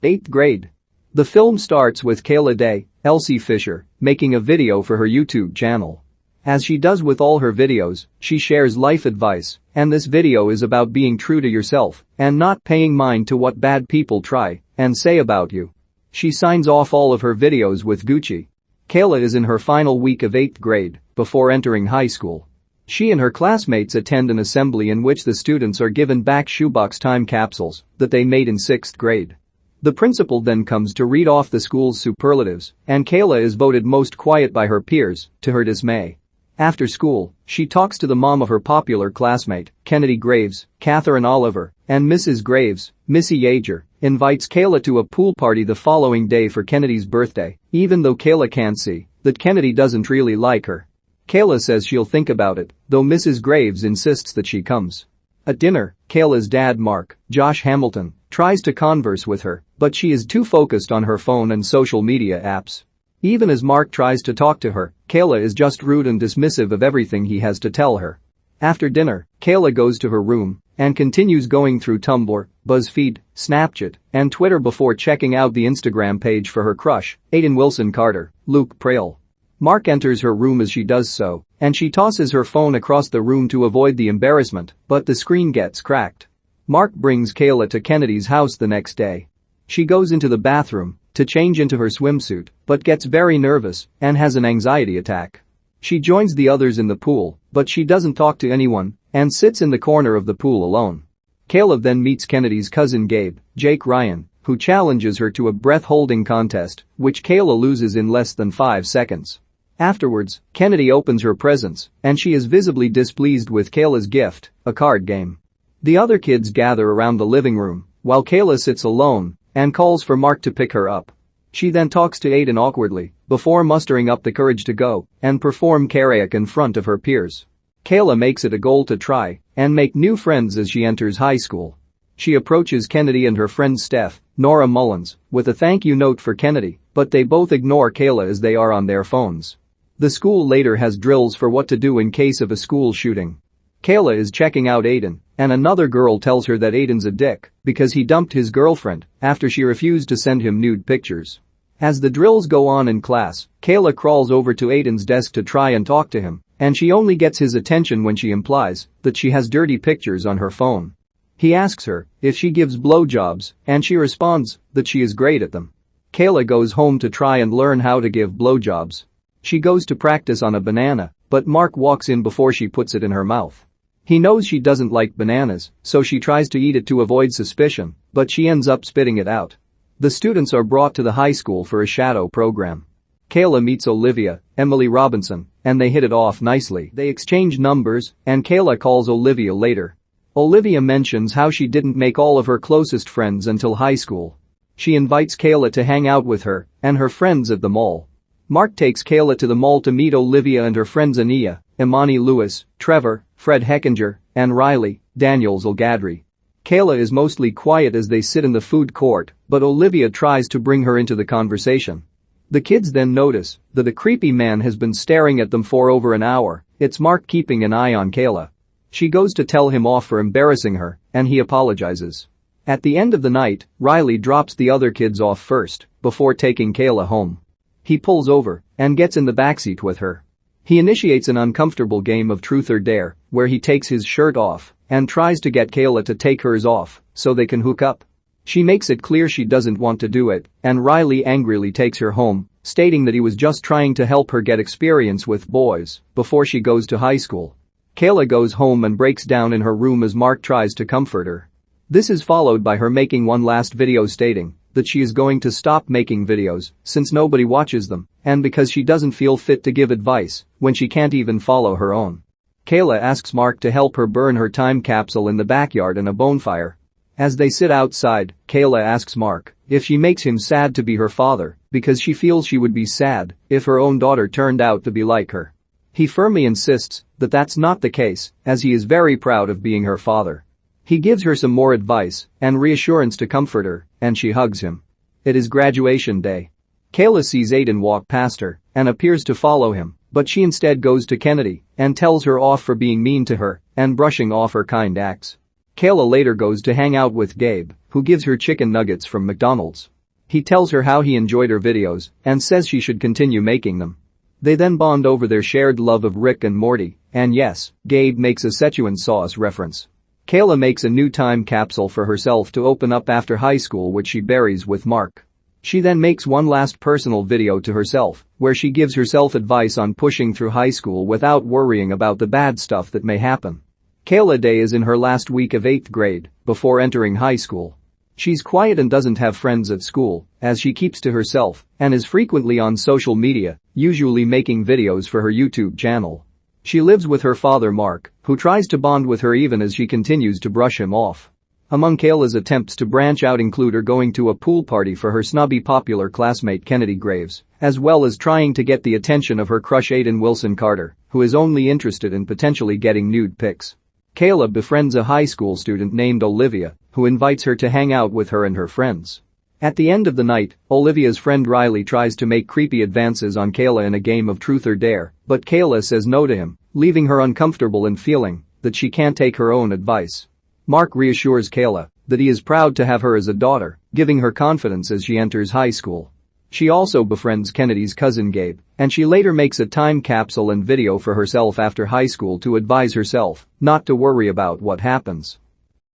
8th grade. The film starts with Kayla Day, Elsie Fisher, making a video for her YouTube channel. As she does with all her videos, she shares life advice, and this video is about being true to yourself and not paying mind to what bad people try and say about you. She signs off all of her videos with Gucci. Kayla is in her final week of 8th grade before entering high school. She and her classmates attend an assembly in which the students are given back shoebox time capsules that they made in 6th grade. The principal then comes to read off the school's superlatives, and Kayla is voted most quiet by her peers, to her dismay. After school, she talks to the mom of her popular classmate, Kennedy Graves, Catherine Oliver, and Mrs. Graves, Missy Yeager, invites Kayla to a pool party the following day for Kennedy's birthday, even though Kayla can't see that Kennedy doesn't really like her. Kayla says she'll think about it, though Mrs. Graves insists that she comes. At dinner, Kayla's dad Mark, Josh Hamilton, tries to converse with her, but she is too focused on her phone and social media apps. Even as Mark tries to talk to her, Kayla is just rude and dismissive of everything he has to tell her. After dinner, Kayla goes to her room and continues going through Tumblr, BuzzFeed, Snapchat, and Twitter before checking out the Instagram page for her crush, Aiden Wilson Carter, Luke Prael. Mark enters her room as she does so, and she tosses her phone across the room to avoid the embarrassment, but the screen gets cracked. Mark brings Kayla to Kennedy's house the next day. She goes into the bathroom to change into her swimsuit, but gets very nervous and has an anxiety attack. She joins the others in the pool, but she doesn't talk to anyone and sits in the corner of the pool alone. Kayla then meets Kennedy's cousin Gabe, Jake Ryan, who challenges her to a breath-holding contest, which Kayla loses in less than 5 seconds. Afterwards, Kennedy opens her presents, and she is visibly displeased with Kayla's gift, a card game. The other kids gather around the living room, while Kayla sits alone and calls for Mark to pick her up. She then talks to Aiden awkwardly before mustering up the courage to go and perform karaoke in front of her peers. Kayla makes it a goal to try and make new friends as she enters high school. She approaches Kennedy and her friend Steph, Nora Mullins, with a thank you note for Kennedy, but they both ignore Kayla as they are on their phones. The school later has drills for what to do in case of a school shooting. Kayla is checking out Aiden, and another girl tells her that Aiden's a dick because he dumped his girlfriend after she refused to send him nude pictures. As the drills go on in class, Kayla crawls over to Aiden's desk to try and talk to him, and she only gets his attention when she implies that she has dirty pictures on her phone. He asks her if she gives blowjobs, and she responds that she is great at them. Kayla goes home to try and learn how to give blowjobs. She goes to practice on a banana, but Mark walks in before she puts it in her mouth. He knows she doesn't like bananas, so she tries to eat it to avoid suspicion, but she ends up spitting it out. The students are brought to the high school for a shadow program. Kayla meets Olivia, Emily Robinson, and they hit it off nicely. They exchange numbers, and Kayla calls Olivia later. Olivia mentions how she didn't make all of her closest friends until high school. She invites Kayla to hang out with her and her friends at the mall. Mark takes Kayla to the mall to meet Olivia and her friends Ania, Imani Lewis, Trevor, Fred Hechinger, and Riley, Daniel Zolghadri. Kayla is mostly quiet as they sit in the food court, but Olivia tries to bring her into the conversation. The kids then notice that a creepy man has been staring at them for over an hour. It's Mark keeping an eye on Kayla. She goes to tell him off for embarrassing her, and he apologizes. At the end of the night, Riley drops the other kids off first, before taking Kayla home. He pulls over and gets in the backseat with her. He initiates an uncomfortable game of truth or dare, where he takes his shirt off and tries to get Kayla to take hers off so they can hook up. She makes it clear she doesn't want to do it, and Riley angrily takes her home, stating that he was just trying to help her get experience with boys before she goes to high school. Kayla goes home and breaks down in her room as Mark tries to comfort her. This is followed by her making one last video stating that she is going to stop making videos since nobody watches them and because she doesn't feel fit to give advice when she can't even follow her own. Kayla asks Mark to help her burn her time capsule in the backyard in a bonfire. As they sit outside, Kayla asks Mark if she makes him sad to be her father because she feels she would be sad if her own daughter turned out to be like her. He firmly insists that that's not the case, as he is very proud of being her father. He gives her some more advice and reassurance to comfort her, and she hugs him. It is graduation day. Kayla sees Aiden walk past her and appears to follow him, but she instead goes to Kennedy and tells her off for being mean to her and brushing off her kind acts. Kayla later goes to hang out with Gabe, who gives her chicken nuggets from McDonald's. He tells her how he enjoyed her videos and says she should continue making them. They then bond over their shared love of Rick and Morty, and yes, Gabe makes a Szechuan sauce reference. Kayla makes a new time capsule for herself to open up after high school, which she buries with Mark. She then makes one last personal video to herself, where she gives herself advice on pushing through high school without worrying about the bad stuff that may happen. Kayla Day is in her last week of 8th grade, before entering high school. She's quiet and doesn't have friends at school, as she keeps to herself, and is frequently on social media, usually making videos for her YouTube channel. She lives with her father Mark, who tries to bond with her even as she continues to brush him off. Among Kayla's attempts to branch out include her going to a pool party for her snobby popular classmate Kennedy Graves, as well as trying to get the attention of her crush Aiden Wilson Carter, who is only interested in potentially getting nude pics. Kayla befriends a high school student named Olivia, who invites her to hang out with her and her friends. At the end of the night, Olivia's friend Riley tries to make creepy advances on Kayla in a game of truth or dare, but Kayla says no to him, leaving her uncomfortable and feeling that she can't take her own advice. Mark reassures Kayla that he is proud to have her as a daughter, giving her confidence as she enters high school. She also befriends Kennedy's cousin Gabe, and she later makes a time capsule and video for herself after high school to advise herself not to worry about what happens.